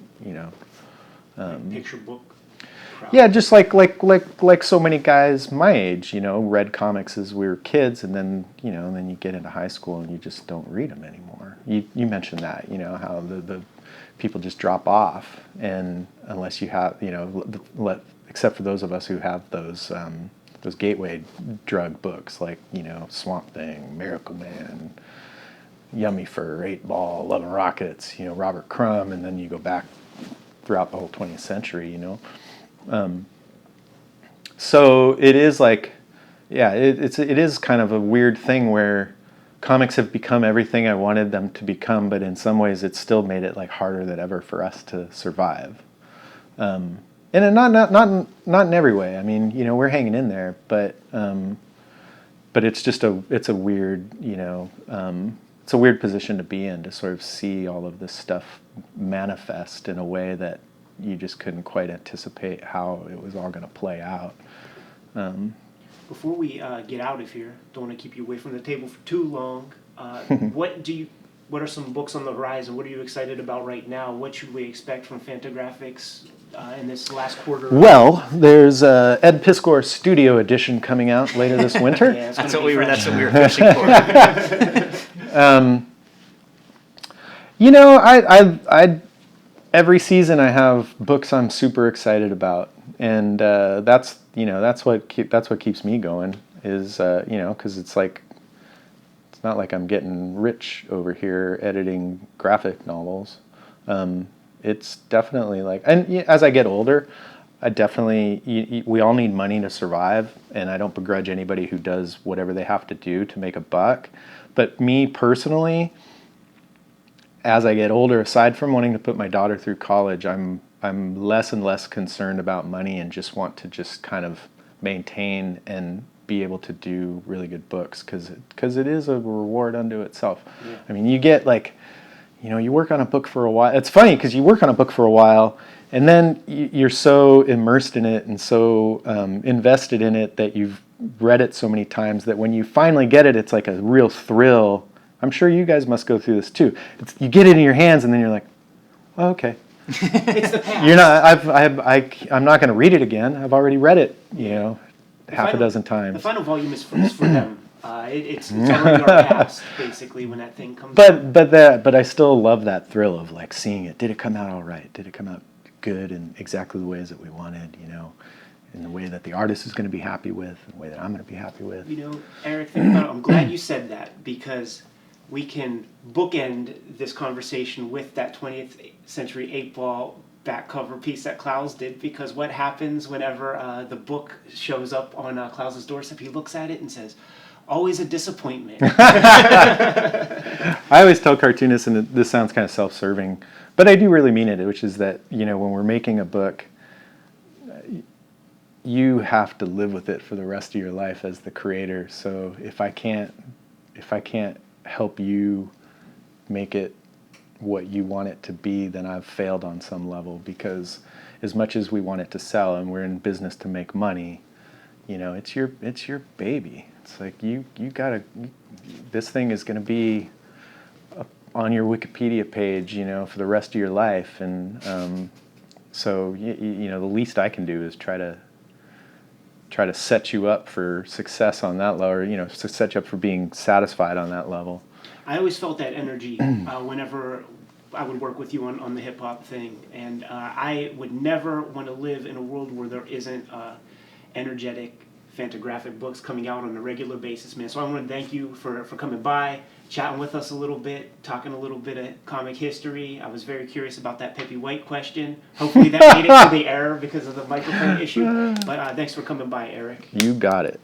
Picture book. Yeah, just like so many guys my age, read comics as we were kids, and then you get into high school and you just don't read them anymore. You mentioned that, how the people just drop off, and unless you have, except for those of us who have those gateway drug books like Swamp Thing, Miracle Man, Yummy Fur, 8 Ball, Love and Rockets, Robert Crumb, and then you go back throughout the whole 20th century, So it is like, yeah, it is kind of a weird thing where comics have become everything I wanted them to become, but in some ways it's still made it like harder than ever for us to survive. And not in every way. I mean, we're hanging in there, but it's a weird, it's a weird position to be in, to sort of see all of this stuff manifest in a way that you just couldn't quite anticipate how it was all going to play out. Before we get out of here, don't want to keep you away from the table for too long. What are some books on the horizon? What are you excited about right now? What should we expect from Fantagraphics in this last quarter? Well, there's Ed Piskor's Studio Edition coming out later this winter. Yeah, That's what we were fishing for. I every season I have books I'm super excited about, and that's what keeps me going. Is because it's not like I'm getting rich over here editing graphic novels. It's definitely like, and as I get older, I definitely, we all need money to survive, and I don't begrudge anybody who does whatever they have to do to make a buck. But me personally, as I get older, aside from wanting to put my daughter through college, I'm less and less concerned about money and just want to just kind of maintain and be able to do really good books, because it is a reward unto itself. Yeah. I mean, you get like, you work on a book for a while. It's funny because you work on a book for a while, and then you're so immersed in it and so invested in it that you've read it so many times that when you finally get it, it's like a real thrill. I'm sure you guys must go through this too. You get it in your hands, and then you're like, oh, okay. It's the past. You're not. I'm not going to read it again. I've already read it. Half a dozen times. The final volume is for them. It's already our past, basically, when that thing comes out. But I still love that thrill of like seeing it. Did it come out all right? Did it come out good and exactly the ways that we wanted? In the way that the artist is going to be happy with, and the way that I'm going to be happy with. Eric, think about it. I'm glad you said that, because we can bookend this conversation with that 20th century 8-ball back cover piece that Klaus did, because what happens whenever the book shows up on Klaus's doorstep? He looks at it and says, always a disappointment. I always tell cartoonists, and this sounds kind of self-serving, but I do really mean it, which is that, when we're making a book, you have to live with it for the rest of your life as the creator. So if I can't help you make it what you want it to be, then I've failed on some level, because as much as we want it to sell and we're in business to make money, it's your baby. It's like this thing is going to be on your Wikipedia page, for the rest of your life. And so the least I can do is try to set you up for success on that level, or to set you up for being satisfied on that level. I always felt that energy whenever I would work with you on the hip hop thing, and I would never want to live in a world where there isn't energetic Fantagraphic books coming out on a regular basis, man. So I want to thank you for coming by, chatting with us a little bit, talking a little bit of comic history. I was very curious about that Peppy White question. Hopefully that made it to the air because of the microphone issue. But thanks for coming by, Eric. You got it.